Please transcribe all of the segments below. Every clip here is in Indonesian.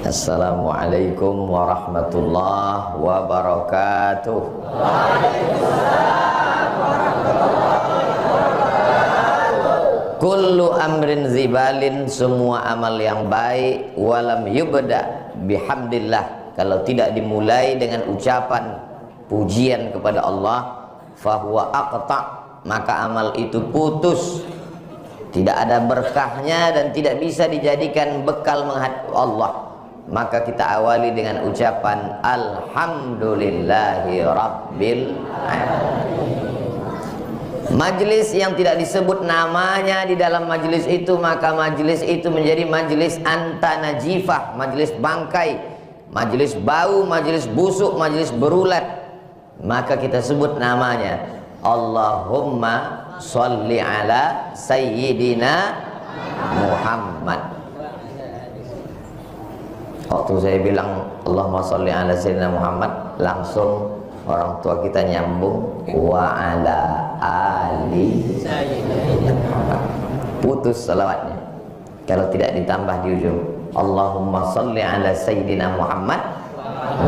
Assalamualaikum warahmatullahi wabarakatuh. Kullu amrin zibalin, semua amal yang baik, walam yubda bihamdillah, kalau tidak dimulai dengan ucapan pujian kepada Allah, fahuwa aqta, maka amal itu putus, tidak ada berkahnya dan tidak bisa dijadikan bekal menghadap Allah. Maka kita awali dengan ucapan alhamdulillahi rabbil alamin. Majlis yang tidak disebut namanya di dalam majlis itu, maka majlis itu menjadi majlis antanajifah, majlis bangkai, majlis bau, majlis busuk, majlis berulat. Maka kita sebut namanya Allahumma sholli ala sayyidina Muhammad. Waktu saya bilang Allahumma sholli ala sayyidina Muhammad, langsung orang tua kita nyambung wa ala ali sayyidina Muhammad. Putus salawatnya kalau tidak ditambah di ujung Allahumma sholli ala sayyidina Muhammad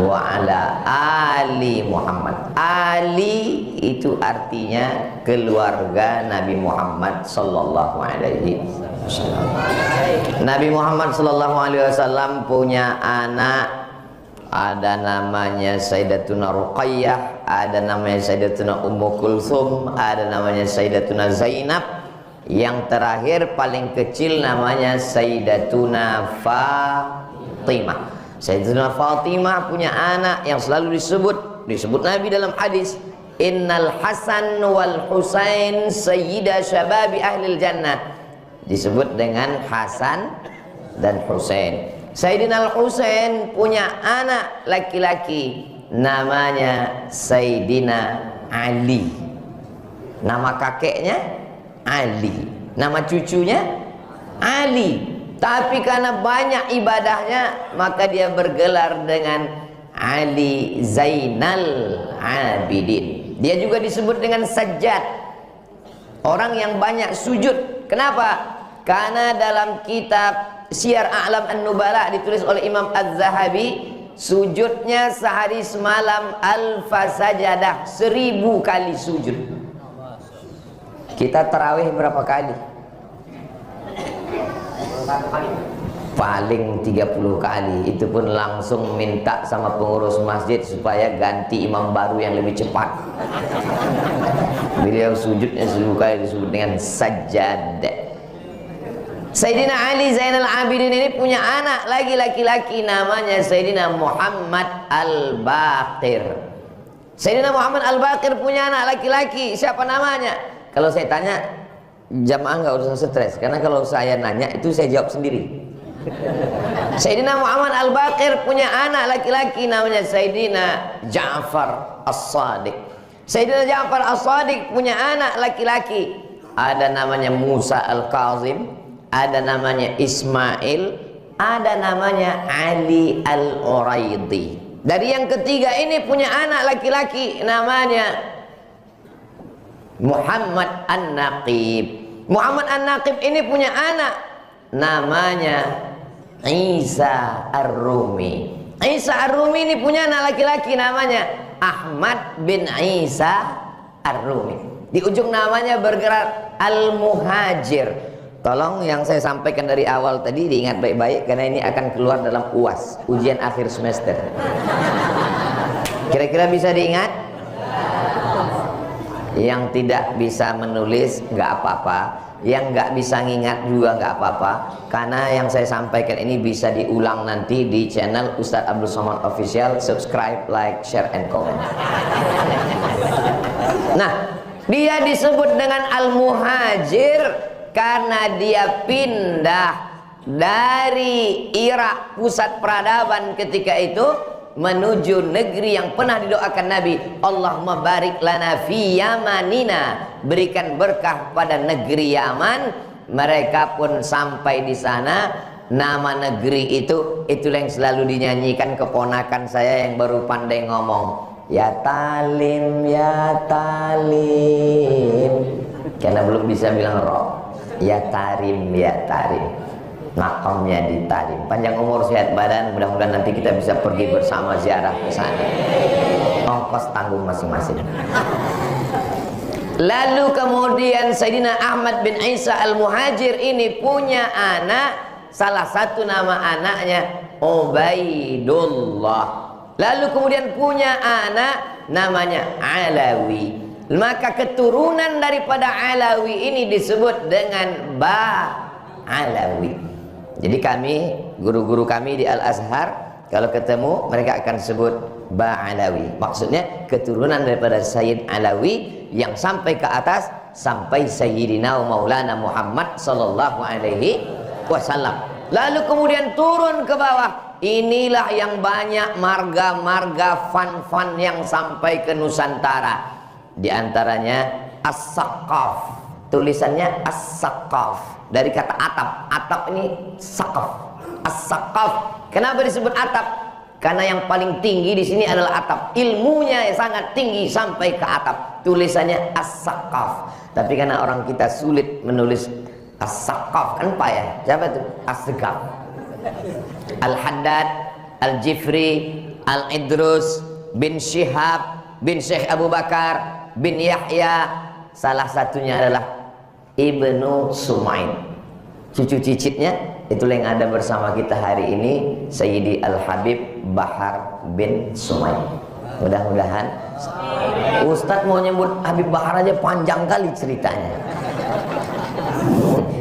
wa ala ali Muhammad. Ali itu artinya keluarga Nabi Muhammad sallallahu alaihi wasallam. Nabi Muhammad sallallahu alaihi wasallam punya anak, ada namanya Sayyidatuna Ruqayyah, ada namanya Sayyidatuna Ummu Kulsum, ada namanya Sayyidatuna Zainab, yang terakhir paling kecil namanya Sayyidatuna Fatimah. Sayyidatuna Fatimah punya anak yang selalu disebut Nabi dalam hadis, Innal Hasan wal Husain sayyida syababi ahlil jannah. Disebut dengan Hasan dan Husain. Sayyidina Al-Husain punya anak laki-laki namanya Sayyidina Ali. Nama kakeknya Ali, nama cucunya Ali. Tapi karena banyak ibadahnya, maka dia bergelar dengan Ali Zainal Abidin. Dia juga disebut dengan Sajjad, orang yang banyak sujud. Kenapa? Karena dalam kitab Syiar A'lam An-Nubala ditulis oleh Imam Az-Zahabi, sujudnya sehari semalam alfa sajadah, 1000 kali sujud. Kita tarawih berapa kali? Paling 30 kali. Itu pun langsung minta sama pengurus masjid supaya ganti imam baru yang lebih cepat. Beliau sujudnya 1000 kali disebut dengan sajjad. Sayyidina Ali Zainal Abidin ini punya anak lagi laki-laki namanya Sayyidina Muhammad Al-Baqir. Sayyidina Muhammad Al-Baqir punya anak laki-laki, siapa namanya? Kalau saya tanya, jamaah nggak usah stres, karena kalau saya nanya itu saya jawab sendiri. Sayyidina Muhammad Al-Baqir punya anak laki-laki namanya Sayyidina Ja'far As-Sadiq. Sayyidina Ja'far As-Sadiq punya anak laki-laki, ada namanya Musa Al-Kazim, ada namanya Ismail, ada namanya Ali Al-Uraidi. Dari yang ketiga ini punya anak laki-laki namanya Muhammad An-Naqib. Muhammad An-Naqib ini punya anak namanya Isa Ar-Rumi. Isa Ar-Rumi ini punya anak laki-laki namanya Ahmad bin Isa Ar-Rumi. Di ujung namanya bergerak Al-Muhajir. Tolong yang saya sampaikan dari awal tadi diingat baik-baik, karena ini akan keluar dalam UAS, ujian akhir semester. Kira-kira bisa diingat? Yang tidak bisa menulis nggak apa-apa, yang nggak bisa ngingat juga nggak apa-apa, karena yang saya sampaikan ini bisa diulang nanti di channel Ustadz Abdul Somad Official. Subscribe, like, share, and comment. Nah, dia disebut dengan Al-Muhajir karena dia pindah dari Irak, pusat peradaban ketika itu, menuju negeri yang pernah didoakan Nabi, Allahumma barik lana fi yamanina, berikan berkah pada negeri Yaman. Mereka pun sampai di sana. Nama negeri itu yang selalu dinyanyikan keponakan saya yang baru pandai ngomong, ya talim, ya talim, karena belum bisa bilang roh. Ya tarim, ya tarim. makamnya di Tarim. Panjang umur sehat badan, mudah-mudahan nanti kita bisa pergi bersama ziarah ke sana. Ongkos tanggung masing-masing. Lalu kemudian Sayyidina Ahmad bin Isa Al-Muhajir ini punya anak, salah satu nama anaknya Ubaidullah. Lalu kemudian punya anak namanya Alawi. Maka keturunan daripada Alawi ini disebut dengan Ba'alawi. Jadi kami, guru-guru kami di Al-Azhar, kalau ketemu mereka akan sebut Ba'alawi. Maksudnya keturunan daripada Sayyid Alawi yang sampai ke atas, sampai Sayyidina Maulana Muhammad sallallahu alaihi wasallam. Lalu kemudian turun ke bawah. Inilah yang banyak marga-marga fan-fan yang sampai ke Nusantara. Di antaranya As-Saqaf. Tulisannya As-Saqaf. Dari kata atap. Atap ini saqaf. As-Saqaf. Kenapa disebut atap? Karena yang paling tinggi di sini adalah atap. Ilmunya yang sangat tinggi sampai ke atap. Tulisannya As-Saqaf. Tapi karena orang kita sulit menulis As-Saqaf, kan payah. Siapa itu? As-Saqaf. Al-Haddad, Al-Jifri, Al-Idrus bin Syihab bin Syekh Abu Bakar bin Yahya. Salah satunya adalah Ibnu Sumaid. Cucu cicitnya itulah yang ada bersama kita hari ini, Sayyidi Al-Habib Bahar bin Sumaid. Mudah-mudahan Ustadz mau nyebut Habib Bahar aja panjang kali ceritanya.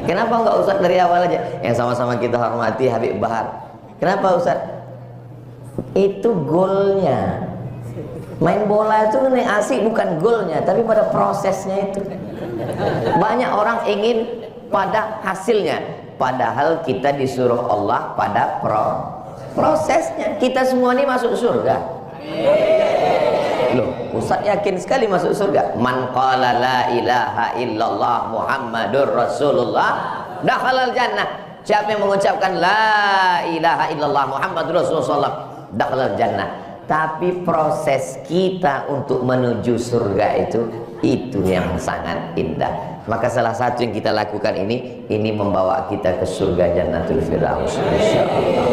Kenapa enggak Ustadz dari awal aja? Yang sama-sama kita hormati Habib Bahar. Kenapa Ustadz? Itu golnya. Main bola itu nih asik bukan golnya, tapi pada prosesnya itu. Banyak orang ingin pada hasilnya, padahal kita disuruh Allah pada prosesnya. Kita semua ini masuk surga. Loh, Ustaz yakin sekali masuk surga. Man qala la ilaha illallah Muhammadur Rasulullah dakhalal jannah. Siapa yang mengucapkan la ilaha illallah Muhammadur Rasulullah dakhalal jannah. Tapi proses kita untuk menuju surga itu yang sangat indah. Maka salah satu yang kita lakukan ini membawa kita ke surga Jannatul Firdaus insyaallah.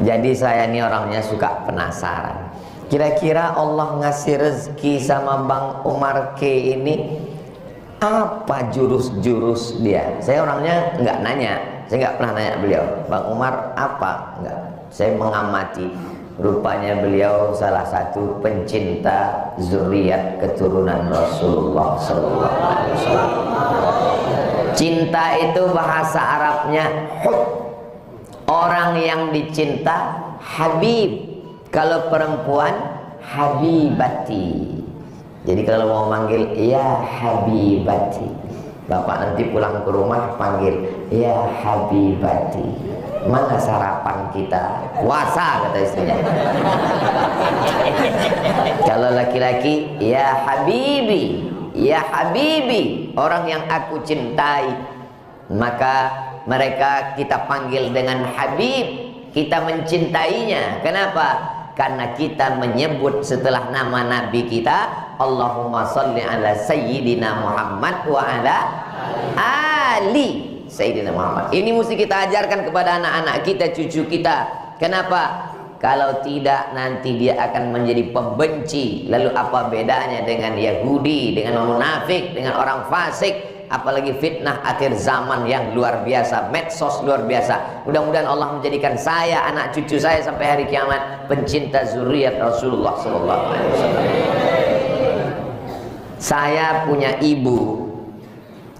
Jadi saya ini orangnya suka penasaran. Kira-kira Allah ngasih rezeki sama Bang Umar K ini apa jurus-jurus dia? Saya orangnya nggak nanya, saya nggak pernah nanya beliau, Bang Umar apa? Nggak. Saya mengamati. Rupanya beliau salah satu pencinta zuriat keturunan Rasulullah SAW. Cinta itu bahasa Arabnya hub. Orang yang dicinta habib. Kalau perempuan habibati. Jadi kalau mau manggil ya habibati. Bapak nanti pulang ke rumah panggil ya habibati. Mana sarapan kita? Puasa kata istrinya. Kalau laki-laki ya habibi, ya habibi, orang yang aku cintai. Maka mereka kita panggil dengan habib, kita mencintainya. Kenapa? Karena kita menyebut setelah nama Nabi kita, Allahumma salli ala Sayyidina Muhammad wa ala ali Sayyidina Muhammad. Ini mesti kita ajarkan kepada anak-anak kita, cucu kita. Kenapa? Kalau tidak nanti dia akan menjadi pembenci. Lalu apa bedanya dengan Yahudi, dengan munafik, dengan orang fasik? Apalagi fitnah akhir zaman yang luar biasa, medsos luar biasa. Mudah-mudahan Allah menjadikan saya, anak cucu saya sampai hari kiamat pencinta zuriat Rasulullah SAW. Saya punya ibu.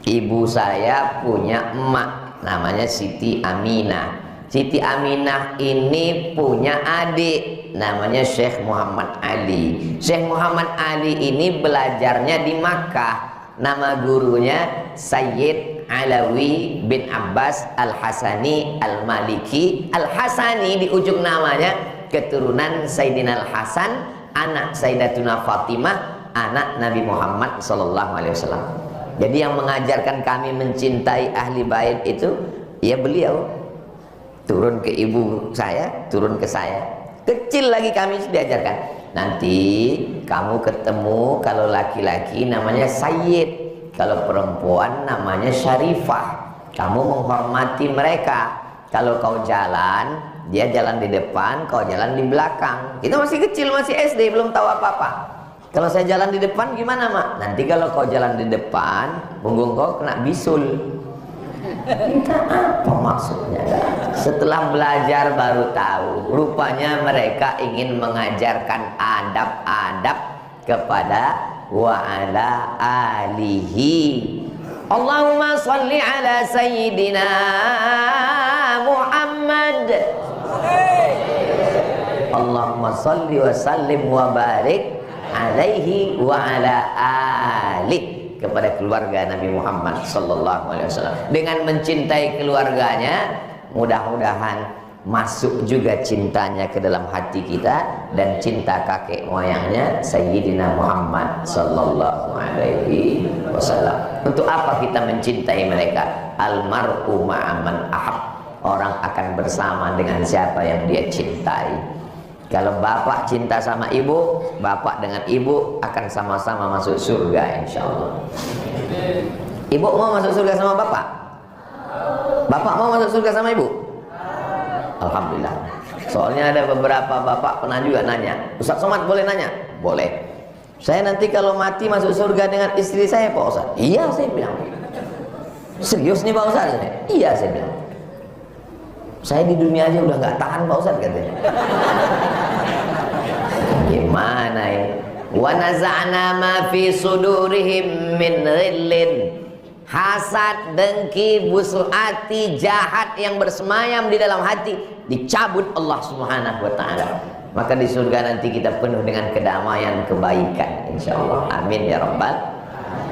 Ibu saya punya emak namanya Siti Aminah. Siti Aminah ini punya adik namanya Syekh Muhammad Ali. Syekh Muhammad Ali ini belajarnya di Makkah. Nama gurunya Sayyid Alawi bin Abbas Al-Hasani Al-Maliki. Al-Hasani di ujung namanya keturunan Sayyidina Al-Hasan, anak Sayyidatuna Fatimah, anak Nabi Muhammad SAW. Jadi yang mengajarkan kami mencintai ahli bait itu ya beliau. Turun ke ibu saya, turun ke saya. Kecil lagi kami diajarkan. Nanti kamu ketemu kalau laki-laki namanya Sayyid, kalau perempuan namanya Syarifah. Kamu menghormati mereka. Kalau kau jalan, dia jalan di depan, kau jalan di belakang. Kita masih kecil, masih SD, belum tahu apa-apa. Kalau saya jalan di depan gimana, Mak? Nanti kalau kau jalan di depan, punggung kau kena bisul. Kita apa maksudnya? Setelah belajar baru tahu. Rupanya mereka ingin mengajarkan adab-adab kepada wa ala alihi. Allahumma salli ala sayyidina Muhammad. Allahumma salli wa sallim wa barik alaihi wa ala alihi, kepada keluarga Nabi Muhammad sallallahu alaihi wasallam. Dengan mencintai keluarganya, mudah-mudahan masuk juga cintanya ke dalam hati kita dan cinta kakek moyangnya Sayyidina Muhammad sallallahu alaihi wasallam. Untuk apa kita mencintai mereka? Almar'u ma'aman ahab. Orang akan bersama dengan siapa yang dia cintai. Kalau bapak cinta sama ibu, bapak dengan ibu akan sama-sama masuk surga insyaallah. Ibu mau masuk surga sama bapak? Bapak mau masuk surga sama ibu? Alhamdulillah. Soalnya ada beberapa bapak pernah juga nanya, Ustaz Somad boleh nanya? Boleh. Saya nanti kalau mati masuk surga dengan istri saya Pak Ustaz? Iya, saya bilang. Serius nih Pak Ustaz? Iya, saya bilang. Saya di dunia aja udah nggak tahan Pak Ustaz, katanya. Gimana ini? Wa naza'na ma fi sudurihim min ghillin. Hasad, dengki, busuk hati, jahat yang bersemayam di dalam hati dicabut Allah Subhanahu wa taala. Maka di surga nanti kita penuh dengan kedamaian, kebaikan insyaallah. Amin ya rabbal.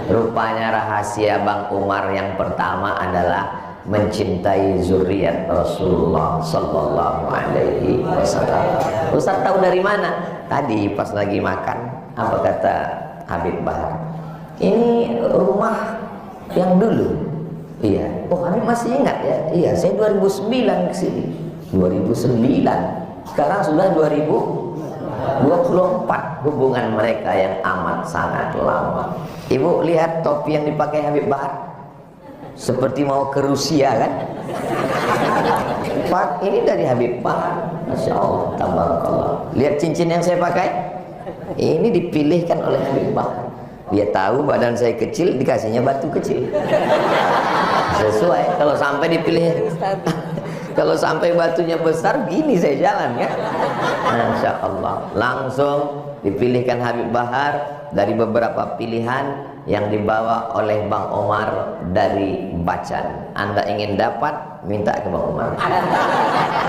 Rupanya rahasia Bang Umar yang pertama adalah mencintai zuriat Rasulullah sallallahu alaihi wasallam. Ustaz tahu dari mana? Tadi pas lagi makan, apa kata Habib Bahar? Ini rumah yang dulu. Iya. Oh, Habib masih ingat ya? Iya, saya 2009 ke sini. 2009. Sekarang sudah 2024. Hubungan mereka yang amat sangat lama. Ibu lihat topi yang dipakai Habib Bahar? Seperti mau ke Rusia kan? Pak, ini dari Habib Bahar. Masya Allah, tabarakallah. Lihat cincin yang saya pakai? Ini dipilihkan oleh Habib Bahar. Dia tahu badan saya kecil, dikasihnya batu kecil. Sesuai. Kalau sampai dipilih, kalau sampai batunya besar, gini saya jalan kan? Masya Allah. Langsung dipilihkan Habib Bahar dari beberapa pilihan yang dibawa oleh Bang Omar dari Bacan. Anda ingin dapat, minta ke Bang Omar.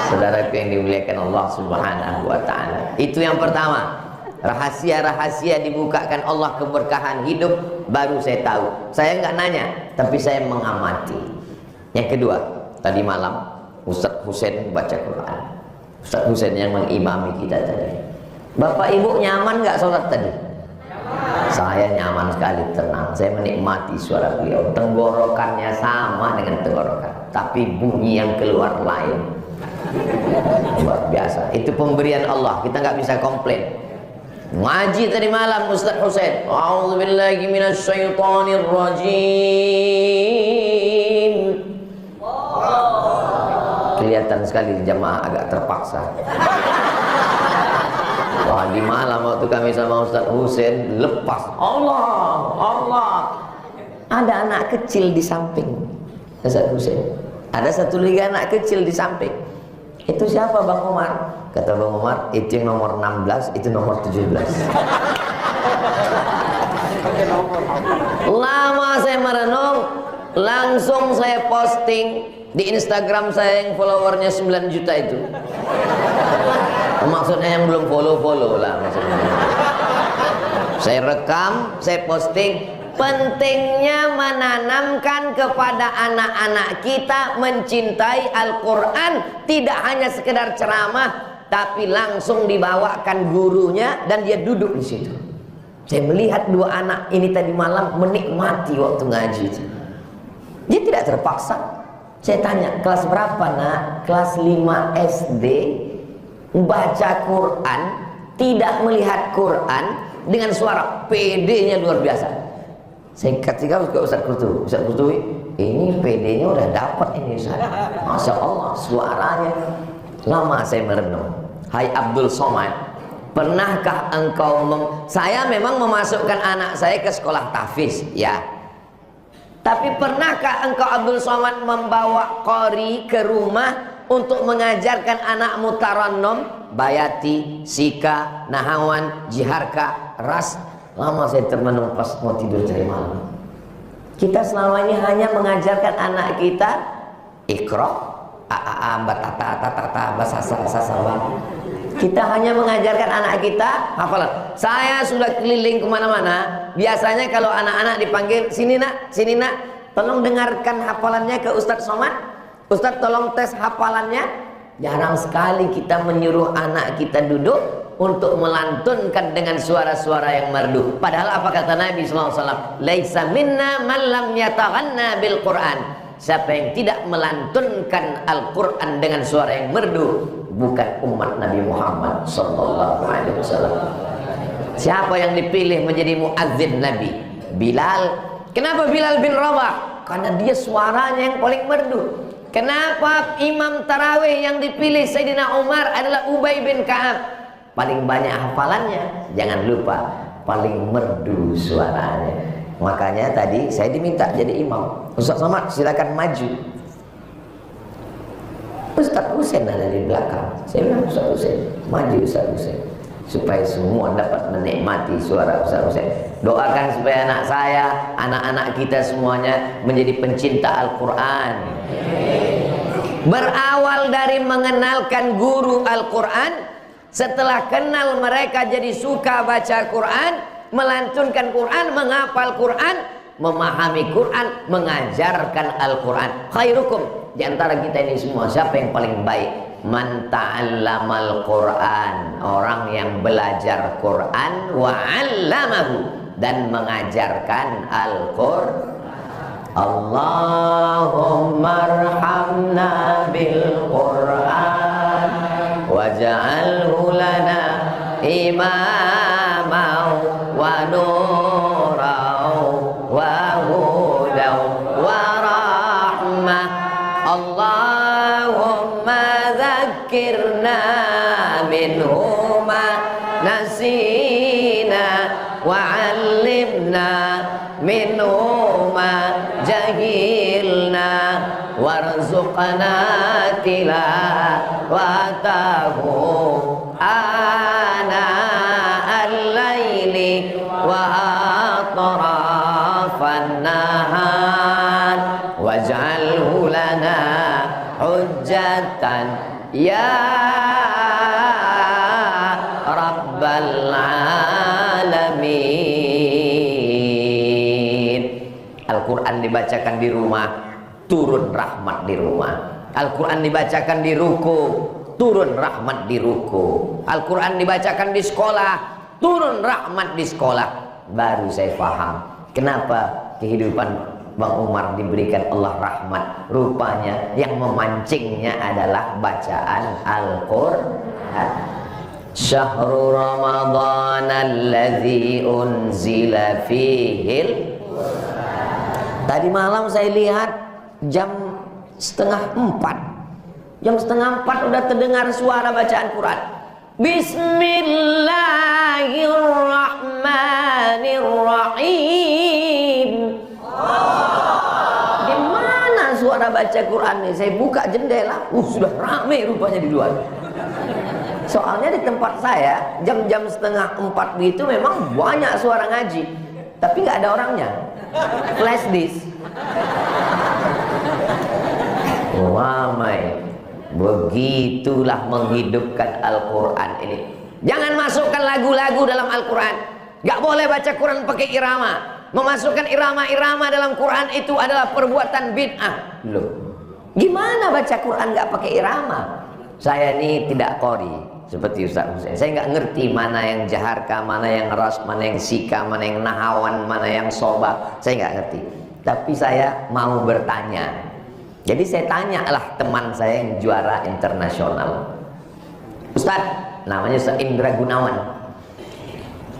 Saudaraku yang dimuliakan Allah Subhanahu wa taala. Itu yang pertama. Rahasia-rahasia dibukakan Allah, keberkahan hidup baru saya tahu. Saya nggak nanya, tapi saya mengamati. Yang kedua, tadi malam Ustaz Husain baca Quran. Ustaz Husain yang mengimami kita tadi. Bapak Ibu nyaman nggak sholat tadi? Saya nyaman sekali, tenang. Saya menikmati suara beliau. Tenggorokannya sama dengan tenggorokan, tapi bunyi yang keluar lain. Luar biasa. Itu pemberian Allah. Kita nggak bisa komplain. Ngaji tadi malam Ustaz Husain. A'udzubillahi minasyaitonir rajim. Kelihatan sekali jamaah agak terpaksa. Wah, di malam waktu kami sama Ustaz Husain lepas Allah. Ada anak kecil di samping Ustaz Husain. Ada satu lagi anak kecil di samping. Itu siapa Bang Umar? Kata Bang Umar, itu yang nomor 16, itu nomor 17. Lama saya merenung, langsung saya posting di Instagram saya yang followernya 9 juta itu. Maksudnya yang belum follow lah maksudnya. Saya rekam, saya posting. Pentingnya menanamkan kepada anak-anak kita mencintai Al-Quran. Tidak hanya sekedar ceramah, tapi langsung dibawakan gurunya dan dia duduk di situ. Saya melihat dua anak ini tadi malam menikmati waktu ngaji itu. Dia tidak terpaksa. Saya tanya, kelas berapa nak? Kelas 5 SD. Baca Quran, tidak melihat Quran, dengan suara PD-nya luar biasa. Saya ketika ke Ustaz Qurtubi, Ustaz Qurtubi, ini PD-nya udah dapat ini Ustaz. Masya Allah suaranya. Lama saya merenung. Hai Abdul Somad, pernahkah engkau saya memang memasukkan anak saya ke sekolah tahfiz ya. Tapi pernahkah engkau Abdul Somad membawa qori ke rumah untuk mengajarkan anakmu tarannum, bayati, sika, nahawan, jiharka, ras? Lama saya termenung pas mau tidur cari malam. Kita selama ini hanya mengajarkan anak kita ikra, batata, basasa, kita hanya mengajarkan anak kita hafalan. Saya sudah keliling kemana-mana. Biasanya kalau anak-anak dipanggil, sini nak, tolong dengarkan hafalannya ke Ustadz Somad. Ustadz tolong tes hafalannya. Jarang sekali kita menyuruh anak kita duduk untuk melantunkan dengan suara-suara yang merdu. Padahal apa kata Nabi SAW? Laisa minna man lam yataghanna bil Quran. Siapa yang tidak melantunkan Al-Quran dengan suara yang merdu, bukan umat Nabi Muhammad SAW. Siapa yang dipilih menjadi muadzin Nabi? Bilal. Kenapa Bilal bin Rabah? Karena dia suaranya yang paling merdu. Kenapa imam tarawih yang dipilih Sayyidina Umar adalah Ubay bin Ka'ab? Paling banyak hafalannya, jangan lupa paling merdu suaranya. Makanya tadi saya diminta jadi imam. Ustaz Somad silakan maju. Ustaz Husain ada di belakang. Saya bilang Ustaz Husain, maju Ustaz Husain, supaya semua dapat menikmati suara Ustaz Husain. Doakan supaya anak saya, anak-anak kita semuanya menjadi pencinta Al-Quran. Berawal dari mengenalkan guru Al-Quran. Setelah kenal mereka jadi suka baca Quran, melantunkan Quran, menghafal Quran, memahami Quran, mengajarkan Al-Quran. Khairukum, di antara kita ini semua siapa yang paling baik? Man ta'allamal Quran, orang yang belajar Quran wa 'allamahu, dan mengajarkan Al-Quran. Allahumma arhamna bil Quran waj'alhu lana imaman wa nuran wa hudan wa rahmah. Allahumma dzakkirna minhu ma nasina wa 'allimna minhu ma jahilna warzuqna tilawatahu ana al-laili wa atrafan nahar waj'alhu lana hujjatan ya rabbal alamin. Al-Quran dibacakan di rumah, turun rahmat di rumah. Al-Quran dibacakan di ruku, turun rahmat di ruku. Al-Quran dibacakan di sekolah, turun rahmat di sekolah. Baru saya paham kenapa kehidupan Bang Umar diberikan Allah rahmat. Rupanya yang memancingnya adalah bacaan Al-Quran. Syahrul Ramadan alladzi unzila fihil. Tadi malam saya lihat jam 3:30. Jam 3:30 udah terdengar suara bacaan Quran. Bismillahirrahmanirrahim. Di mana suara baca Quran nih? Saya buka jendela, sudah ramai rupanya di luar. Soalnya di tempat saya jam-jam 3:30 begitu memang banyak suara ngaji, tapi nggak ada orangnya. Flash disk. Ramai. Begitulah menghidupkan Al-Quran ini. Jangan masukkan lagu-lagu dalam Al-Quran. Gak boleh baca Quran pakai irama. Memasukkan irama-irama dalam Quran itu adalah perbuatan bid'ah. Loh, gimana baca Quran gak pakai irama? Saya ini tidak qori seperti Ustaz Husain. Saya nggak ngerti mana yang jaharka, mana yang ras, mana yang sika, mana yang nahawan, mana yang soba. Saya nggak ngerti. Tapi saya mau bertanya. Jadi saya tanyalah teman saya yang juara internasional. Ustaz, namanya Ustaz Indra Gunawan.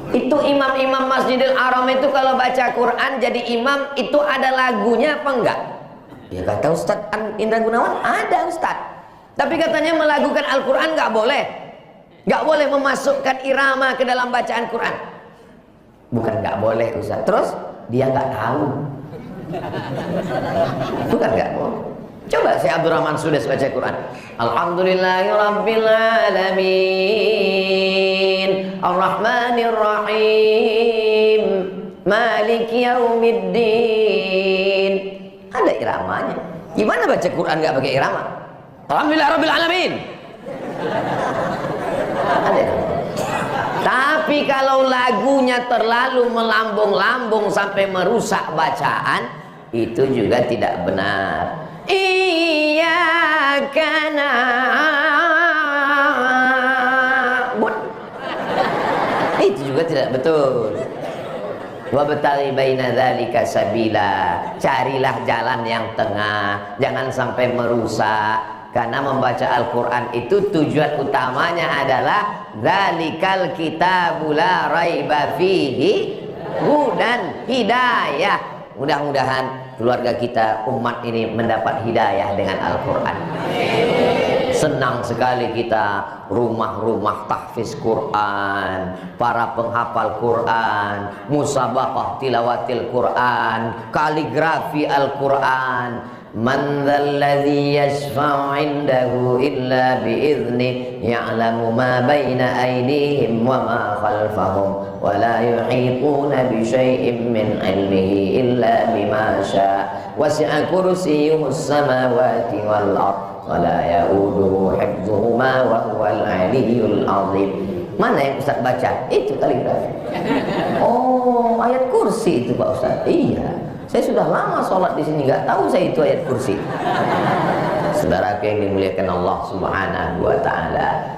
Itu imam-imam Masjidil Haram itu kalau baca Quran jadi imam itu ada lagunya apa enggak? Ya kata Ustaz Indra Gunawan, ada Ustaz. Tapi katanya melakukan Al-Quran nggak boleh. Nggak boleh memasukkan irama ke dalam bacaan Quran. Bukan nggak boleh Ustaz. Terus dia nggak tahu. Bukan nggak boleh. Coba saya Abdurrahman Sudes baca Quran. Alhamdulillahirrabbilalamin Ar-Rahmanirrahim Maliki Yaumiddin. Ada iramanya. Gimana baca Quran nggak pakai irama? Alhamdulillahirrabbilalamin. Ada. Tapi kalau lagunya terlalu melambung-lambung sampai merusak bacaan, itu juga tidak benar. Iyyaka na'budu. Itu juga tidak betul. Wabtaghi baina dzalika sabila. Carilah jalan yang tengah, jangan sampai merusak. Karena membaca Al-Quran itu tujuan utamanya adalah dzalikal kitabul la raiba fihi hudan hidayah. Mudah-mudahan keluarga kita, umat ini mendapat hidayah dengan Al-Quran. Senang sekali kita rumah-rumah tahfiz Quran, para penghafal Quran, musabaqah tilawatil Quran, kaligrafi Al-Quran. Man dzalladzi yashfa'u 'indahu illa bi'idznih ya'lamu ma baina aydihim wa ma khalfahum wa la yuhituna bi syai'in min 'ilmihi illa bima syaa wasi'a kursiyyuhus samawati wal ardh wa la ya'uduhu hifdzuhuma wa huwal 'aliyyul 'azim. Mana yang Ustaz baca? Itu kaligrafi. Oh, ayat kursi itu Pak Ustaz. Iya. Saya sudah lama sholat di sini, nggak tahu saya itu ayat kursi. Saudaraku yang dimuliakan Allah Subhanahu wa Ta'ala.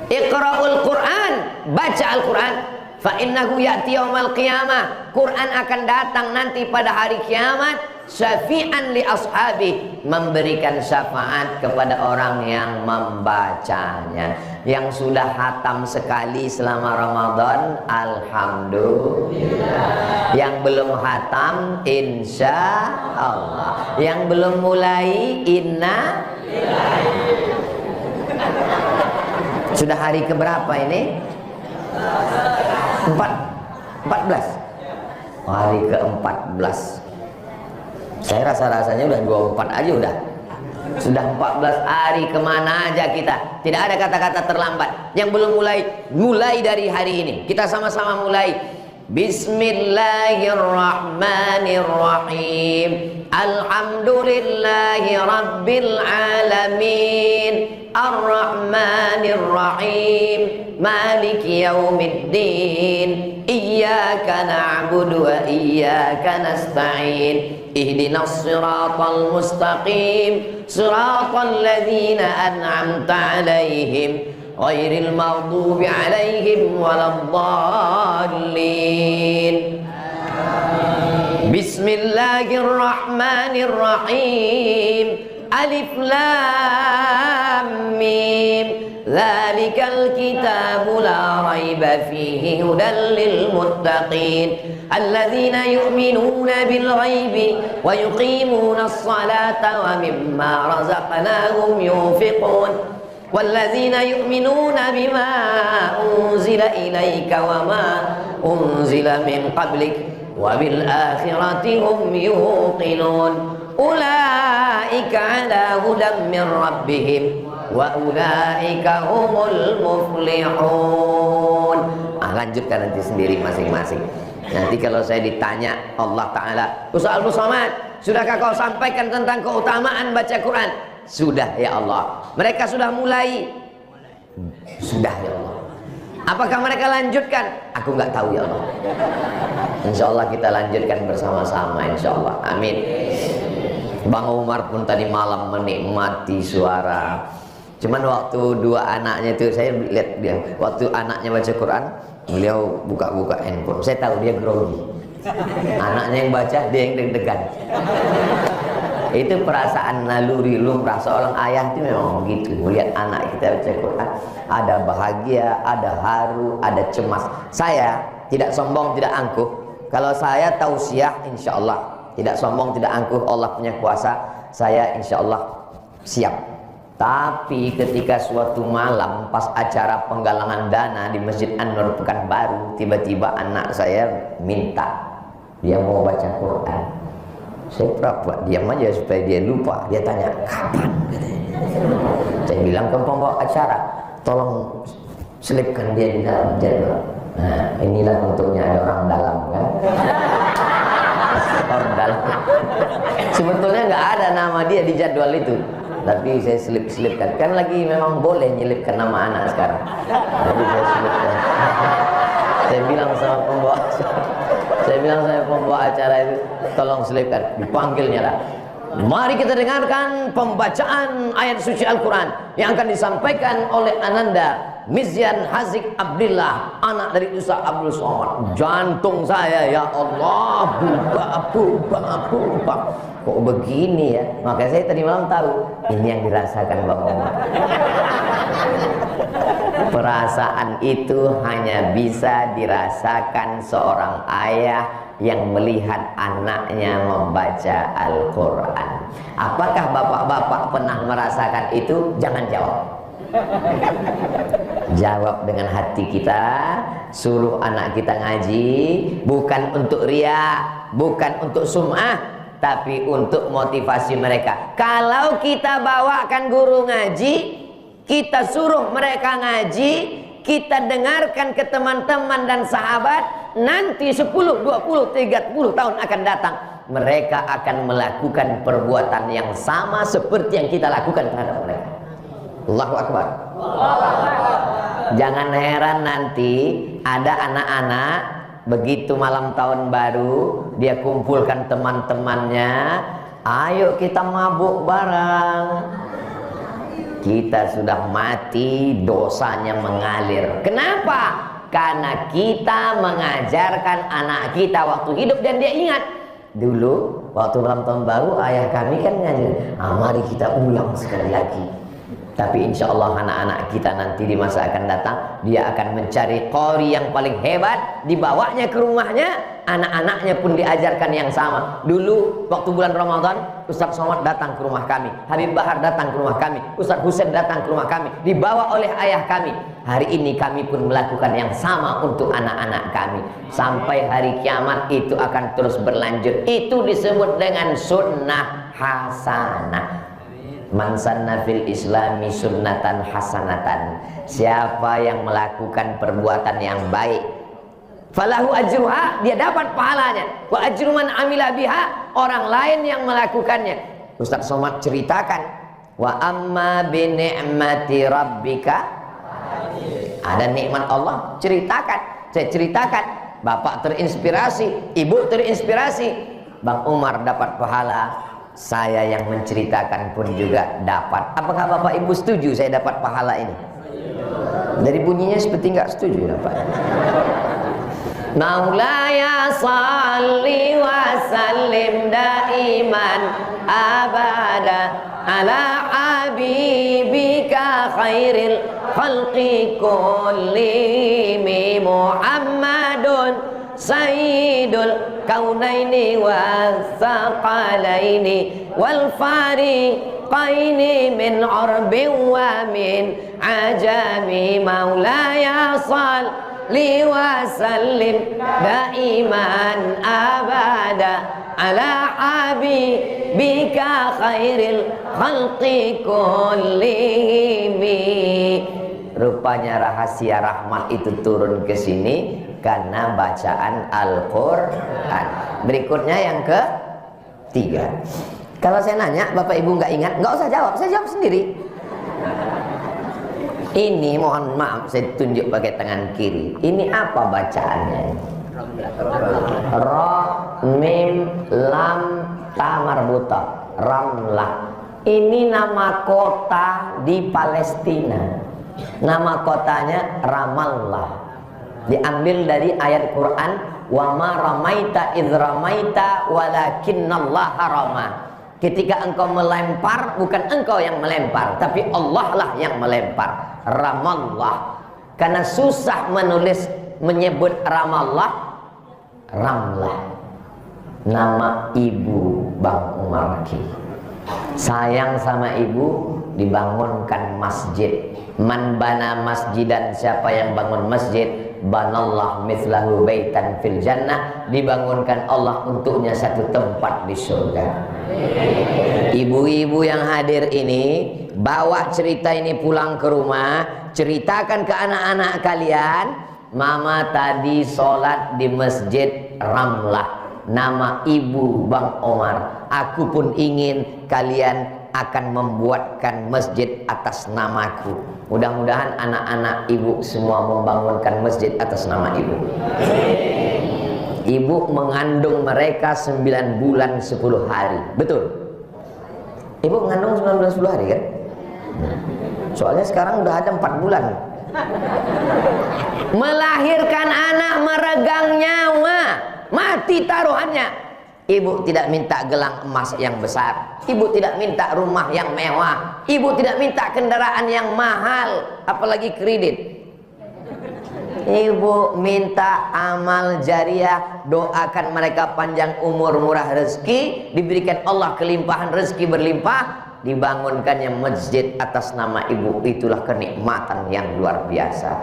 Iqra'ul Quran, baca Al-Quran. Fa innahu ya'ti yaumal qiyamah. Quran akan datang nanti pada hari kiamat. Syafi'an li ashabi, memberikan syafaat kepada orang yang membacanya. Yang sudah hatam sekali selama Ramadan, alhamdulillah. Yang belum hatam, insya Allah. Yang belum mulai, inna. Sudah hari keberapa ini? 14. Hari ke-14. Saya rasa-rasanya udah 24 aja udah. Sudah 14 hari, kemana aja kita? Tidak ada kata-kata terlambat. Yang belum mulai dari hari ini. Kita sama-sama mulai. Bismillahirrahmanirrahim. Alhamdulillahi rabbil alamin. Ar-Rahmanirrahim. Maliki yaumiddin. Iyyaka na'budu wa iyyaka nasta'in. Ihdinas siratal mustaqim. Siratal ladzina an'amta 'alaihim ghairil maghdubi 'alaihim waladdallin. Bismillahirrahmanirrahim. Alif lam mim. Dzalikal kitabu la raiba fihi hudan lil muttaqin alladzina yu'minuna bil ghaibi wa yuqimuna as-salata wa mimma razaqnahum yunfiqun والذين يؤمنون بما أنزل إليك وما أنزل من قبلك وبالآخرة هم يوقنون أولئك على هدى من ربهم وأولئك هم المفلحون. Lanjutkan nanti sendiri masing-masing. Nanti kalau saya ditanya Allah Ta'ala, Ustaz Al-Somad, sudahkah kau sampaikan tentang keutamaan baca Quran? Sudah ya Allah. Mereka sudah mulai. Sudah ya Allah. Apakah mereka lanjutkan? Aku nggak tahu ya Allah. Insya Allah kita lanjutkan bersama-sama insya Allah. Amin. Bang Umar pun tadi malam menikmati suara. Cuman waktu dua anaknya itu saya lihat dia, waktu anaknya baca Quran, beliau buka-buka handphone. Saya tahu dia grogi. Anaknya yang baca, dia yang deg-degan. Itu perasaan naluri lumrah seorang ayah itu memang begitu. Melihat anak kita baca Quran, ada bahagia, ada haru, ada cemas. Saya tidak sombong, tidak angkuh. Kalau saya tausiah, insya Allah tidak sombong, tidak angkuh, Allah punya kuasa, saya insya Allah siap. Tapi ketika suatu malam pas acara penggalangan dana di Masjid An-Nur Pekanbaru, tiba-tiba anak saya minta, dia mau baca Quran. Saya pura-pura diam aja supaya dia lupa. Dia tanya, kapan? Saya bilang ke pembawa acara, tolong selipkan dia di dalam jadwal. Nah, inilah untuknya ada orang dalam, kan? Orang dalam. Sebetulnya nggak ada nama dia di jadwal itu, tapi saya selip-selipkan. Kan lagi memang boleh nyelipkan nama anak sekarang. Jadi saya selipkan. Saya bilang sama pembawa acara itu, tolong selipkan. Dipanggilnya lah. Mari kita dengarkan pembacaan ayat suci Al-Quran yang akan disampaikan oleh Ananda Mizyan Hazik Abdillah, anak dari Ustaz Abdul Somad. Jantung saya, ya Allah, buba. Kok begini ya? Makanya saya tadi malam tahu ini yang dirasakan Bang Omar. Perasaan itu hanya bisa dirasakan seorang ayah yang melihat anaknya membaca Al-Quran. Apakah bapak-bapak pernah merasakan itu? Jangan jawab. Jawab dengan hati kita. Suruh anak kita ngaji, bukan untuk riya, bukan untuk sum'ah, tapi untuk motivasi mereka. Kalau kita bawakan guru ngaji, kita suruh mereka ngaji, kita dengarkan ke teman-teman dan sahabat, nanti 10, 20, 30 tahun akan datang, mereka akan melakukan perbuatan yang sama seperti yang kita lakukan terhadap mereka. Allahu Akbar. Jangan heran nanti ada anak-anak begitu malam tahun baru, dia kumpulkan teman-temannya, ayo kita mabuk bareng. Kita sudah mati, dosanya mengalir. Kenapa? Karena kita mengajarkan anak kita waktu hidup dan dia ingat. Dulu waktu malam tahun baru ayah kami kan ngajar, mari kita ulang sekali lagi. Tapi insya Allah anak-anak kita nanti di masa akan datang, dia akan mencari qori yang paling hebat, dibawanya ke rumahnya, anak-anaknya pun diajarkan yang sama. Dulu waktu bulan Ramadan, Ustaz Somad datang ke rumah kami, Habib Bahar datang ke rumah kami, Ustaz Husain datang ke rumah kami, dibawa oleh ayah kami. Hari ini kami pun melakukan yang sama untuk anak-anak kami. Sampai hari kiamat itu akan terus berlanjut. Itu disebut dengan sunnah hasanah. Man sanna fil islami sunnatan hasanatan. Siapa yang melakukan perbuatan yang baik, falahu ajruha, dia dapat pahalanya. Wa ajru man amila biha, orang lain yang melakukannya. Ustaz Somad ceritakan, wa amma bi ni'mati rabbika, ada nikmat Allah, ceritakan. Saya ceritakan, bapak terinspirasi, ibu terinspirasi, Bang Umar dapat pahala, saya yang menceritakan pun juga dapat. Apakah bapak ibu setuju saya dapat pahala ini? Dari bunyinya seperti nggak setuju dapat. Maulaya salli wa sallim daiman abada ala habibika khairil khalqi kullihim Muhammadun sayyidul kaunaini wathaqalaini wal fariqaini min urbin wa min ajami. Maulaya salli wa sallim daiman abada ala habibika khairil khalqi kullihim. Rupanya rahasia rahmat itu turun ke sini karena bacaan Al-Quran. Berikutnya yang ketiga. Kalau saya nanya, bapak ibu nggak ingat, nggak usah jawab, saya jawab sendiri. Ini mohon maaf, saya tunjuk pakai tangan kiri. Ini apa bacaannya? Ra, mim, lam, ta marbuta, Ramlah. Ini nama kota di Palestina. Nama kotanya Ramallah. Diambil dari ayat Quran, wa ma ramaita idz ramaita walakinnallaha rama. Ketika engkau melempar, bukan engkau yang melempar, tapi Allah lah yang melempar. Ramallah. Karena susah menulis menyebut Ramallah, Ramlah. nama ibu Bang Umar Ki. Sayang sama ibu, dibangunkan masjid. Man bana masjidan, siapa yang bangun masjid, banallah mithlahu baitan fil jannah, dibangunkan Allah untuknya satu tempat di surga. Ibu-ibu yang hadir ini, bawa cerita ini pulang ke rumah, ceritakan ke anak-anak kalian. Mama tadi sholat di masjid Ramlah, nama ibu Bang Omar. Aku pun ingin kalian akan membuatkan masjid atas namaku. Mudah-mudahan anak-anak ibu semua membangunkan masjid atas nama ibu. Ibu mengandung mereka 9 bulan 10 hari. Betul? Ibu mengandung 9 bulan 10 hari kan? Soalnya sekarang udah ada 4 bulan. Melahirkan anak meregang nyawa, mati taruhannya. Ibu tidak minta gelang emas yang besar, ibu tidak minta rumah yang mewah, ibu tidak minta kendaraan yang mahal, apalagi kredit. Ibu minta amal jariah, doakan mereka panjang umur, murah rezeki, diberikan Allah kelimpahan rezeki berlimpah, dibangunkannya masjid atas nama ibu. Itulah kenikmatan yang luar biasa.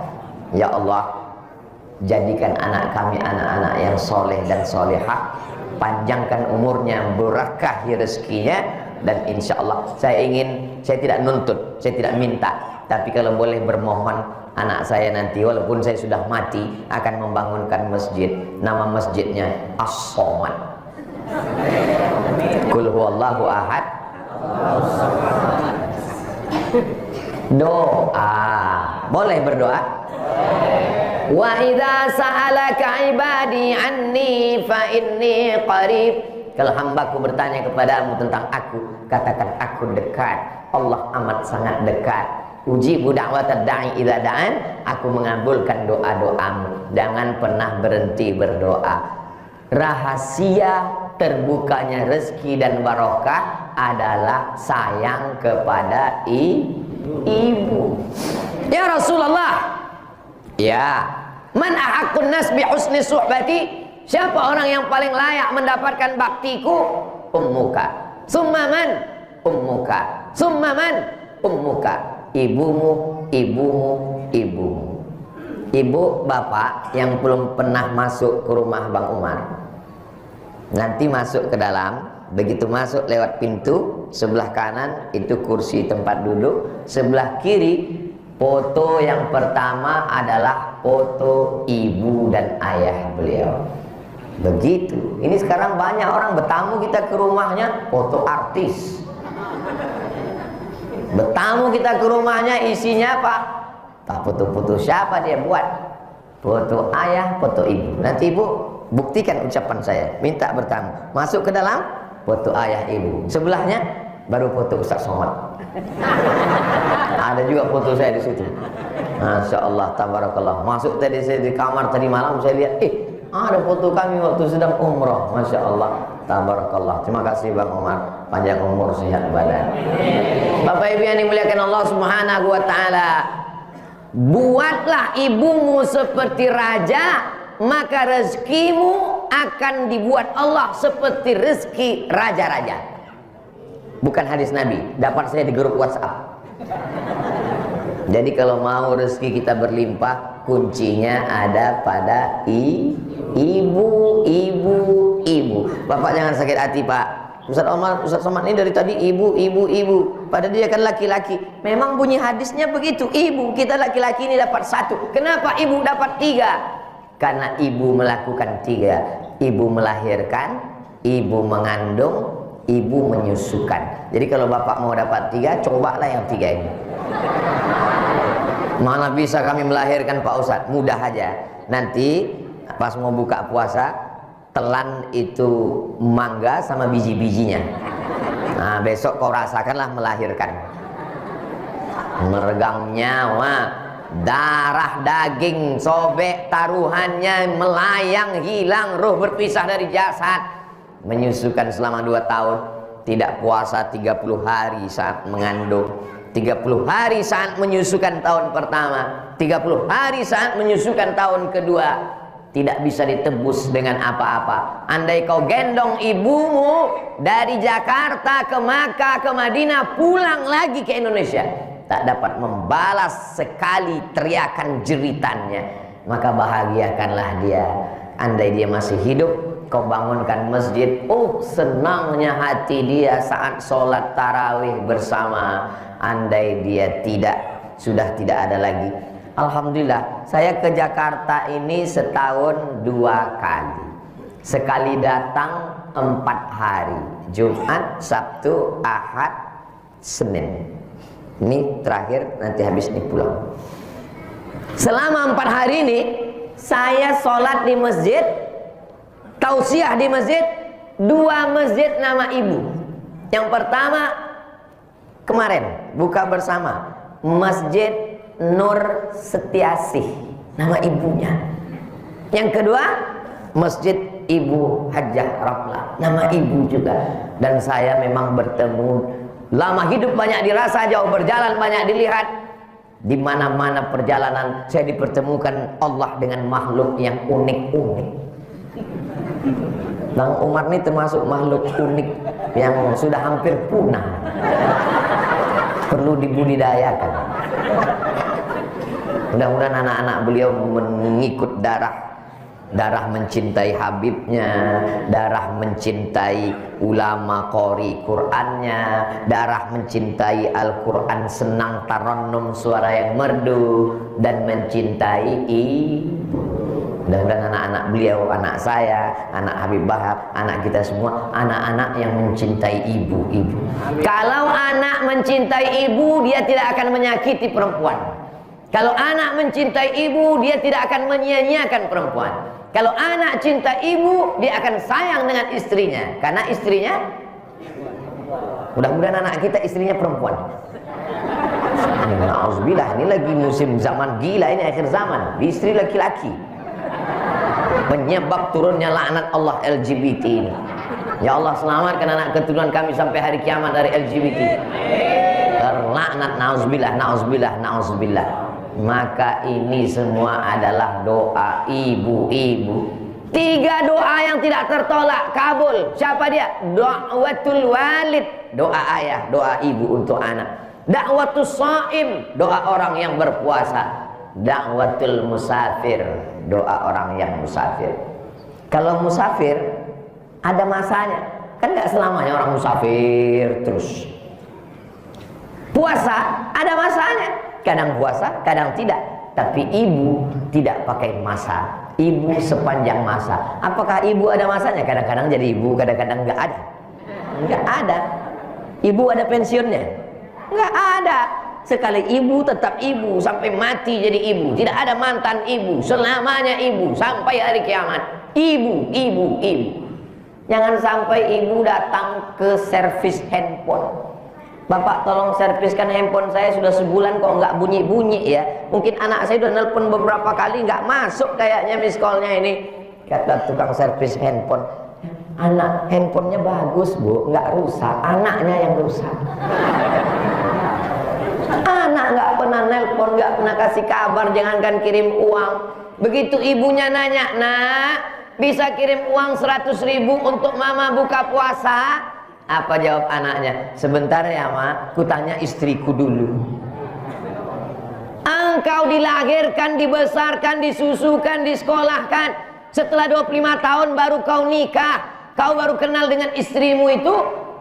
Ya Allah, jadikan anak kami anak-anak yang soleh dan solehah, panjangkan umurnya, berkahi rezekinya, dan insya Allah saya tidak nuntut, saya tidak minta, tapi kalau boleh bermohon, anak saya nanti walaupun saya sudah mati akan membangunkan masjid. Nama masjidnya As-Somad. Qul huwallahu ahad. Doa, boleh berdoa? Wa idza sa'alaka ibadi anni fa inni qarib. Kalau hambaku bertanya kepadamu tentang aku, katakan aku dekat. Allah amat sangat dekat. Ujibu da'watad da'i idza da'an, aku mengabulkan doa-doamu. Jangan pernah berhenti berdoa. Rahasia terbukanya rezeki dan barokah adalah sayang kepada ibu. Ya Rasulullah, ya, man ahaqqun nas bi husni suhbati, siapa orang yang paling layak mendapatkan baktiku? Ummuka. Summa man? Ummuka. Summa man? Ummuka. Ibumu, ibumu, ibumu. Ibu bapak yang belum pernah masuk ke rumah Bang Umar, nanti masuk ke dalam, begitu masuk lewat pintu, sebelah kanan itu kursi tempat duduk, sebelah kiri foto yang pertama adalah foto ibu dan ayah beliau. Begitu. Ini sekarang banyak orang bertamu kita ke rumahnya, foto artis. Bertamu kita ke rumahnya, isinya apa? Foto-foto siapa dia buat? Foto ayah, foto ibu. Nanti ibu buktikan ucapan saya, minta bertamu, masuk ke dalam, foto ayah ibu. Sebelahnya baru foto Ustaz Somad. Ada juga foto saya di situ. Masya Allah, tabarakallah. Masuk tadi saya di kamar tadi malam, saya lihat, ada foto kami waktu sedang umroh. Masya Allah, tabarakallah. Terima kasih Bang Umar, panjang umur, sehat badan. Bapak Ibu yang dimuliakan Allah Subhanahu wa taala, buatlah ibumu seperti raja, maka rezekimu akan dibuat Allah seperti rezeki raja-raja. Bukan hadis Nabi, dapat saya di grup WhatsApp. Jadi kalau mau rezeki kita berlimpah, kuncinya ada pada ibu. Bapak jangan sakit hati Pak. Ustaz Omar, Ustaz Somad ini dari tadi ibu. Padahal dia kan laki-laki. Memang bunyi hadisnya begitu. Ibu, kita laki-laki ini dapat 1. Kenapa ibu dapat 3? Karena ibu melakukan 3. Ibu melahirkan, ibu mengandung, ibu menyusukan. Jadi kalau bapak mau dapat 3, cobalah yang 3 ini. Mana bisa kami melahirkan Pak Ustadz? Mudah aja. Nanti pas mau buka puasa, telan itu mangga sama biji-bijinya. Nah besok kau rasakanlah melahirkan. Meregang nyawa, darah daging sobek taruhannya, melayang hilang, roh berpisah dari jasad. Menyusukan selama 2 tahun, tidak puasa 30 hari saat mengandung, 30 hari saat menyusukan tahun pertama, 30 hari saat menyusukan tahun kedua, tidak bisa ditebus dengan apa-apa. Andai kau gendong ibumu dari Jakarta ke Makkah, ke Madinah, pulang lagi ke Indonesia, tak dapat membalas sekali teriakan jeritannya, maka bahagiakanlah dia. Andai dia masih hidup, kau bangunkan masjid, oh senangnya hati dia saat sholat tarawih bersama. Andai dia sudah tidak ada lagi. Alhamdulillah, saya ke Jakarta ini setahun 2 kali. Sekali datang 4 hari, Jumat, Sabtu, Ahad, Senin. Ini terakhir, nanti habis ini pulang. Selama 4 hari ini saya sholat di masjid, tausiah di masjid, 2 masjid nama ibu. Yang pertama kemarin buka bersama Masjid Nur Setiasih, nama ibunya. Yang kedua Masjid Ibu Hajjah Ramlah, nama ibu juga. Dan saya memang bertemu, lama hidup banyak dirasa, jauh berjalan banyak dilihat. Di mana-mana perjalanan saya dipertemukan Allah dengan makhluk yang unik-unik. Bang Umar ini termasuk makhluk unik yang sudah hampir punah, perlu dibudidayakan. Mudah-mudahan anak-anak beliau mengikut darah mencintai Habibnya, darah mencintai ulama qori Qur'annya, darah mencintai Al-Quran, senang tarannum suara yang merdu, dan mencintai ibu. Mudah-mudahan anak-anak beliau, anak saya, anak Habib Bahab, anak kita semua, anak-anak yang mencintai ibu-ibu. Kalau anak mencintai ibu, dia tidak akan menyakiti perempuan. Kalau anak mencintai ibu, dia tidak akan menyia-nyiakan perempuan. Kalau anak cinta ibu, dia akan sayang dengan istrinya. Karena istrinya, mudah-mudahan anak kita istrinya perempuan. Na'udzubillah, ini lagi musim zaman gila, ini akhir zaman. Di istri laki-laki, penyebab turunnya laknat Allah LGBT ini. Ya Allah, selamatkan anak keturunan kami sampai hari kiamat dari LGBT. Terlaknat, na'udzubillah, na'udzubillah, na'udzubillah. Maka ini semua adalah doa ibu-ibu. 3 doa yang tidak tertolak, kabul. Siapa dia? Da'watul walid, doa ayah, doa ibu untuk anak. Da'watus shaim, doa orang yang berpuasa. Da'watul musafir, doa orang yang musafir. Kalau musafir ada masanya, kan gak selamanya orang musafir terus. Puasa ada masanya, kadang puasa, kadang tidak. Tapi ibu tidak pakai masa. Ibu sepanjang masa. Apakah ibu ada masanya? Kadang-kadang jadi ibu, kadang-kadang nggak ada. Nggak ada. Ibu ada pensiunnya? Nggak ada. Sekali ibu tetap ibu sampai mati jadi ibu. Tidak ada mantan ibu. Selamanya ibu sampai hari kiamat. Ibu, ibu, ibu. Jangan sampai ibu datang ke servis handphone. Bapak tolong serviskan handphone saya, sudah sebulan kok nggak bunyi-bunyi ya. Mungkin anak saya udah nelpon beberapa kali nggak masuk kayaknya miss call-nya ini. Kata tukang servis handphone, anak handphonenya bagus bu, nggak rusak, anaknya yang rusak. Anak nggak pernah nelpon, nggak pernah kasih kabar, jangankan kirim uang. Begitu ibunya nanya, nak bisa kirim uang 100.000 untuk mama buka puasa? Apa jawab anaknya? Sebentar ya mak, ku tanya istriku dulu. Engkau dilahirkan, dibesarkan, disusukan, disekolahkan. Setelah 25 tahun baru kau nikah. Kau baru kenal dengan istrimu itu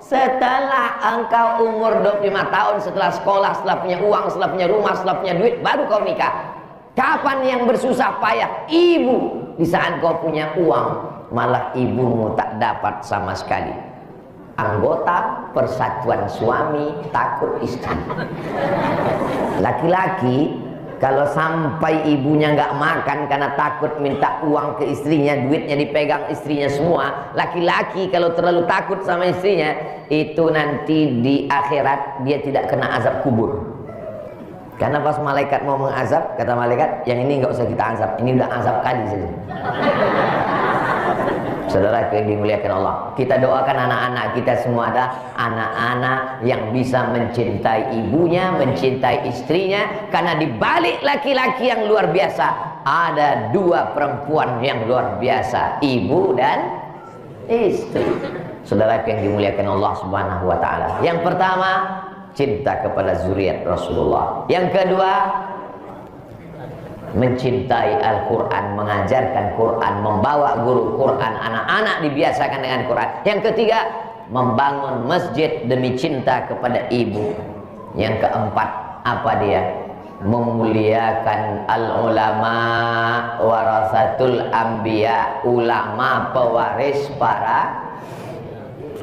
setelah engkau umur 25 tahun, setelah sekolah, setelah punya uang, setelah punya rumah, setelah punya duit, baru kau nikah. Kapan yang bersusah payah? Ibu. Di saat kau punya uang, malah ibumu tak dapat sama sekali. Anggota persatuan suami takut istri. Laki-laki kalau sampai ibunya nggak makan karena takut minta uang ke istrinya, duitnya dipegang istrinya semua. Laki-laki kalau terlalu takut sama istrinya, itu nanti di akhirat dia tidak kena azab kubur. Karena pas malaikat mau mengazab, kata malaikat, yang ini nggak usah kita azab, ini udah azab kali saja. Saudara yang dimuliakan Allah, kita doakan anak-anak kita semua ada anak-anak yang bisa mencintai ibunya, mencintai istrinya. Karena di balik laki-laki yang luar biasa ada dua perempuan yang luar biasa, ibu dan istri. Saudara yang dimuliakan Allah Subhanahu wa taala. Yang pertama, cinta kepada zuriat Rasulullah. Yang kedua, mencintai Al-Quran, mengajarkan Quran, membawa guru Quran, anak-anak dibiasakan dengan Quran. Yang ketiga, membangun masjid demi cinta kepada ibu. Yang keempat, apa dia? Memuliakan al-ulama warasatul anbiya, ulama pewaris para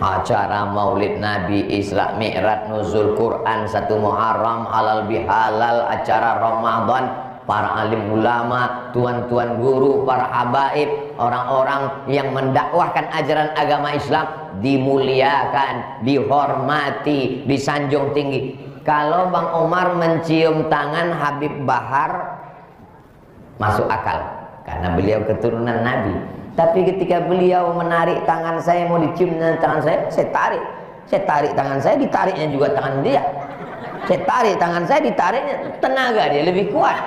acara maulid Nabi, Isra Mi'raj, nuzul Quran, 1 Muharram, halal bihalal, acara Ramadan, para alim ulama, tuan-tuan guru, para habaib, orang-orang yang mendakwahkan ajaran agama Islam dimuliakan, dihormati, disanjung tinggi. Kalau Bang Omar mencium tangan Habib Bahar masuk akal karena beliau keturunan Nabi. Tapi ketika beliau menarik tangan saya, mau dicium dengan tangan saya tarik. Saya tarik tangan saya, ditariknya juga tangan dia. Saya tarik tangan saya, ditariknya, tenaga dia lebih kuat.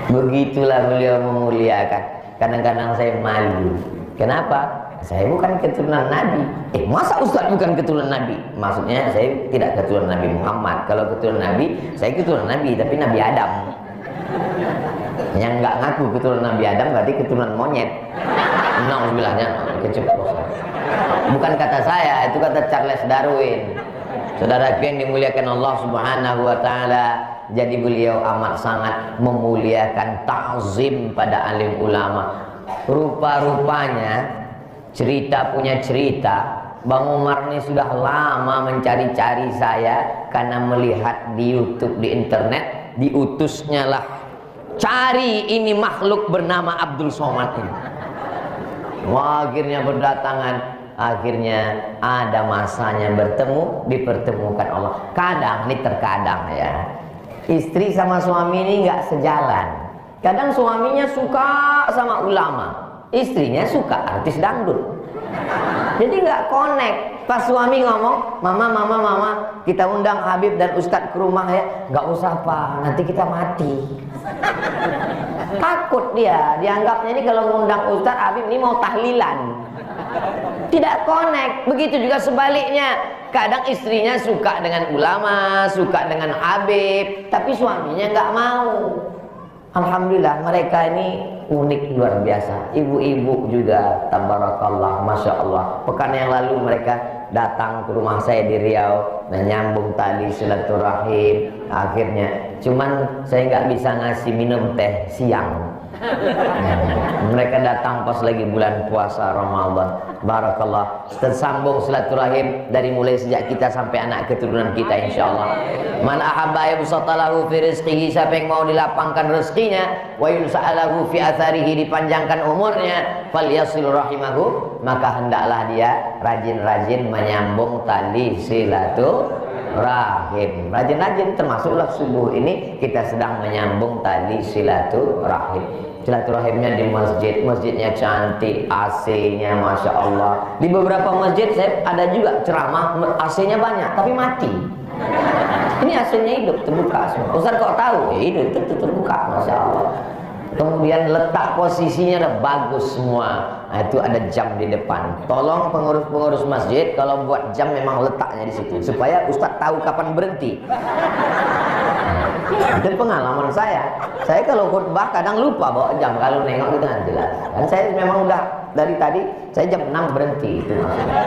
Begitulah beliau memuliakan. Kadang-kadang saya malu. Kenapa? Saya bukan keturunan Nabi. Masa Ustaz bukan keturunan Nabi? Maksudnya saya tidak keturunan Nabi Muhammad. Kalau keturunan Nabi, saya keturunan Nabi, tapi Nabi Adam. Yang nggak ngaku keturunan Nabi Adam berarti keturunan monyet. Nauzubillah, keceplosan. Bukan kata saya, itu kata Charles Darwin. Saudara yang dimuliakan Allah Subhanahu wa taala, jadi beliau amat sangat memuliakan, ta'zim pada alim ulama. Rupa-rupanya cerita punya cerita, Bang Umar ini sudah lama mencari-cari saya karena melihat di YouTube, di internet, diutusnya lah cari ini makhluk bernama Abdul Somad ini. Wah, akhirnya berdatangan, akhirnya ada masanya bertemu, dipertemukan Allah. Kadang, ini terkadang ya, istri sama suami ini nggak sejalan. Kadang suaminya suka sama ulama, istrinya suka artis dangdut. Jadi nggak connect. Pas suami ngomong, mama, kita undang Habib dan Ustadz ke rumah ya. Nggak usah Pak, nanti kita mati. Takut dia, dianggapnya ini kalau ngundang Ustadz Habib ini mau tahlilan. Tidak connect. Begitu juga sebaliknya. Kadang istrinya suka dengan ulama, suka dengan Habib, tapi suaminya nggak mau. Alhamdulillah mereka ini unik luar biasa. Ibu-ibu juga tabarakallah, masya Allah. Pekan yang lalu mereka datang ke rumah saya di Riau, menyambung tali silaturahim. Akhirnya cuman saya nggak bisa ngasih minum teh siang. Mereka datang pas lagi bulan puasa Ramadan. Barakallah, tersambung silaturahim dari mulai sejak kita sampai anak keturunan kita insyaallah. Man ahabba yubsatalahu fi rizqihi, siapa yang mau dilapangkan rezekinya, wa yunsa'alahu fi atharihi, dipanjangkan umurnya, falyasil rahimahu, maka hendaklah dia rajin-rajin menyambung tali silaturahim. Rajin-rajin, termasuklah subuh ini kita sedang menyambung tali silaturahim. Silaturahimnya di masjid, masjidnya cantik, AC-nya masya Allah. Di beberapa masjid saya ada juga ceramah, AC-nya banyak tapi mati. Ini AC-nya hidup, terbuka semua. Ustaz kok tahu? Ya hidup, itu terbuka, masya Allah. Kemudian letak posisinya udah bagus semua. Nah, itu ada jam di depan. Tolong pengurus-pengurus masjid kalau buat jam memang letaknya di situ supaya Ustaz tahu kapan berhenti. Itu pengalaman saya. Saya kalau khutbah kadang lupa bawa jam, kalau nengok itu kan jelas. Dan saya memang udah dari tadi saya jam 6 berhenti itu maksudnya.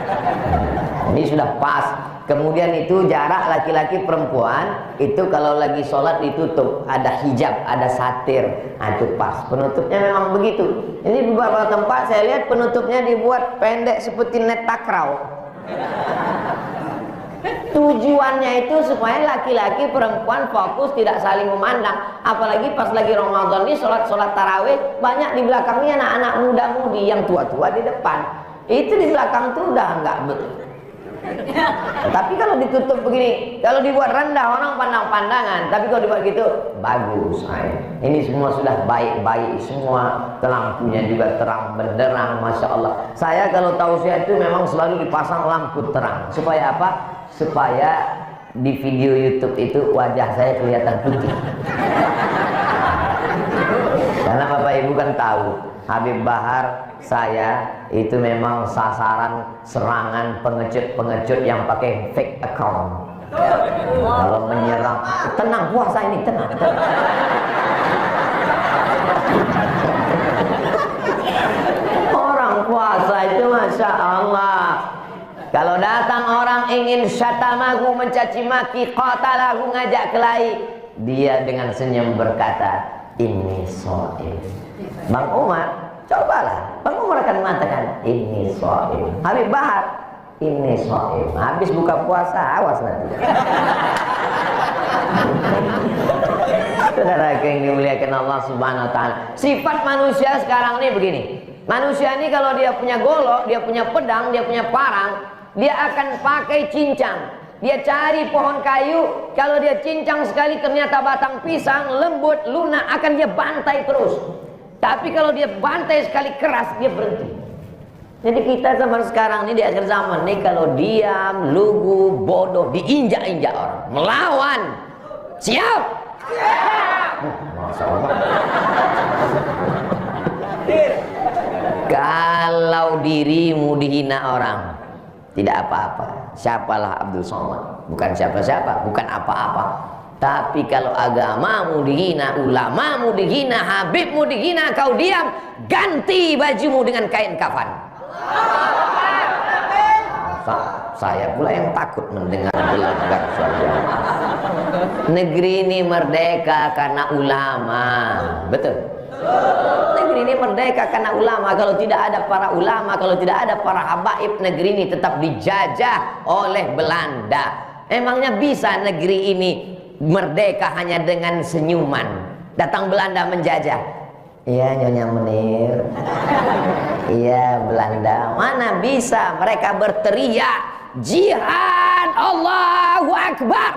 Ini sudah pas. Kemudian itu jarak laki-laki perempuan itu kalau lagi sholat ditutup, ada hijab, ada satir, nah, itu pas. Penutupnya memang begitu. Ini beberapa tempat saya lihat penutupnya dibuat pendek seperti net takraw. Tujuannya itu supaya laki-laki perempuan fokus, tidak saling memandang. Apalagi pas lagi Ramadan ini sholat tarawih, banyak di belakangnya anak-anak muda-mudi, yang tua-tua di depan. Itu di belakang tuh udah enggak. Tapi kalau ditutup begini, kalau dibuat rendah orang pandang-pandangan, tapi kalau dibuat gitu bagus. Ini semua sudah baik-baik semua, lampunya juga terang benderang, masya Allah. Saya kalau tausiah itu memang selalu dipasang lampu terang supaya apa? Supaya di video YouTube itu wajah saya kelihatan putih. Karena Bapak Ibu kan tahu, Habib Bahar saya itu memang sasaran serangan pengecut-pengecut yang pakai fake account. Kalau menyerang, tenang puasa ini, tenang. Orang puasa itu Masya Allah, kalau datang orang ingin syatamahu, mencaci maki, qatalahu, ngajak kelahi, dia dengan senyum berkata, ini shaim. Bang Umar, cobalah. Bang Umar akan mengatakan, ini shaim. Habib Bahar, ini shaim. Habis buka puasa, awas nanti. Saudara yang dimuliakan Allah Subhanahu wa taala. Sifat manusia sekarang ini begini. Manusia ini kalau dia punya golok, dia punya pedang, dia punya parang, dia akan pakai cincang. Dia cari pohon kayu, kalau dia cincang sekali ternyata batang pisang, lembut, lunak, akan dia bantai terus. Tapi kalau dia bantai sekali keras, dia berhenti. Jadi kita zaman sekarang ini di akhir zaman nih, kalau diam, lugu, bodoh, diinjak-injak orang. Melawan. Siap? Masya Allah. Kalau dirimu dihina orang, tidak apa-apa. Siapalah Abdul Somad, bukan siapa-siapa, bukan apa-apa. Tapi kalau agamamu dihina, ulamamu dihina, habibmu dihina, kau diam, ganti bajumu dengan kain kafan. Saya pula yang takut mendengar gelagat suara. Negeri ini merdeka karena ulama, betul? Negeri ini merdeka karena ulama. Kalau tidak ada para ulama, kalau tidak ada para habaib, negeri ini tetap dijajah oleh Belanda. Emangnya bisa negeri ini merdeka hanya dengan senyuman? Datang Belanda menjajah. Iya Nyonya Menir. Iya Belanda. Mana bisa mereka berteriak jihad, Allahu Akbar.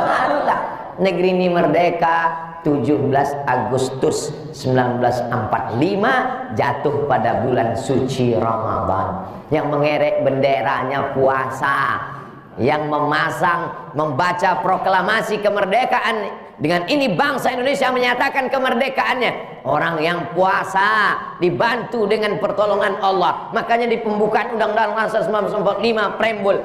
Barulah negeri ini merdeka. 17 Agustus 1945 jatuh pada bulan suci Ramadan. Yang mengerek benderanya puasa, yang memasang, membaca proklamasi kemerdekaan. Dengan ini bangsa Indonesia menyatakan kemerdekaannya. Orang yang puasa dibantu dengan pertolongan Allah. Makanya di pembukaan Undang-Undang 1945 preambul,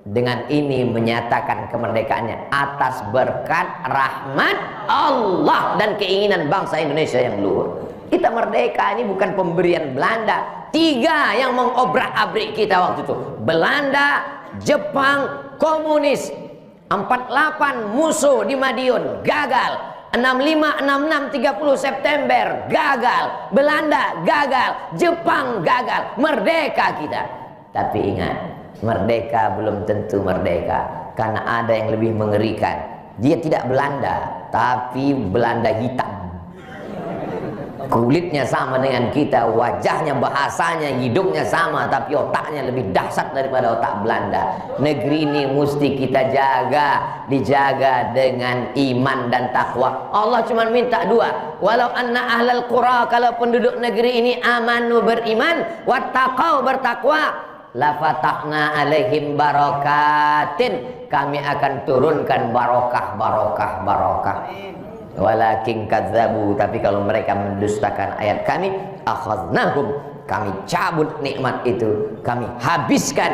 dengan ini menyatakan kemerdekaannya atas berkat rahmat Allah dan keinginan bangsa Indonesia yang luhur. Kita merdeka ini bukan pemberian Belanda. 3 yang mengobrak-abrik kita waktu itu: Belanda, Jepang, komunis. 48 musuh di Madiun, gagal. 65, 66, 30 September, gagal. Belanda gagal, Jepang gagal. Merdeka kita. Tapi ingat, merdeka belum tentu merdeka, karena ada yang lebih mengerikan. Dia tidak Belanda, tapi Belanda hitam. Kulitnya sama dengan kita, wajahnya, bahasanya, hidungnya sama, tapi otaknya lebih dahsyat daripada otak Belanda. Negeri ini mesti kita jaga, dijaga dengan iman dan takwa. Allah cuma minta 2. Walau anna ahlal qura, kalau penduduk negeri ini amanu, beriman, wattaqau, bertakwa, lafatahna alaihim barakatin, kami akan turunkan barokah. Walakin kadzabu, tapi kalau mereka mendustakan ayat kami, akhadnahum, kami cabut nikmat itu, kami habiskan.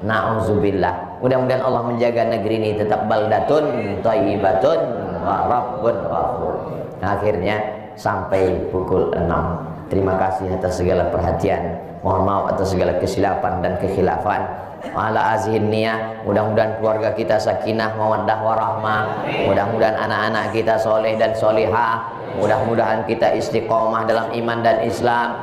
Na'udzubillah. Mudah-mudahan Allah menjaga negeri ini tetap baldatun thayyibatun wa rabbun ghafur. Akhirnya sampai pukul 6. Terima kasih atas segala perhatian. Mohon maaf atas segala kesilapan dan kekhilafan. Ala azihin niyah, mudah-mudahan keluarga kita sakinah, mawaddah warahmah. Mudah-mudahan anak-anak kita soleh dan solihah. Mudah-mudahan kita istiqomah dalam iman dan Islam.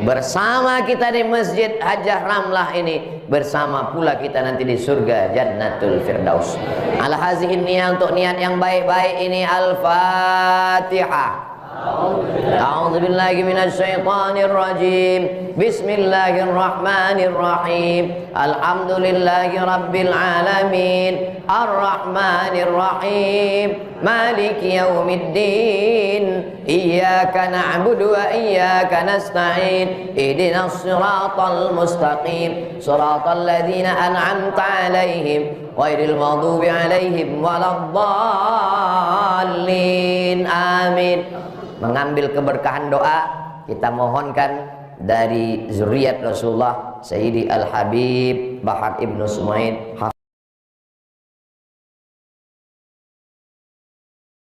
Bersama kita di Masjid Hajjah Ramlah ini, bersama pula kita nanti di surga Jannatul Firdaus. Ala azihin niyah, untuk niat yang baik-baik ini, Al-Fatihah. أعوذ بالله من الشيطان الرجيم بسم الله الرحمن الرحيم الحمد لله رب العالمين الرحمن الرحيم مالك يوم الدين إياك نعبد وإياك نستعين اهدنا الصراط المستقيم صراط الذين أنعمت عليهم غير المغضوب عليهم ولا الضالين آمين. Mengambil keberkahan doa kita mohonkan dari zuriat Rasulullah Sayyidi Al-Habib Bahar Ibnu Sumaid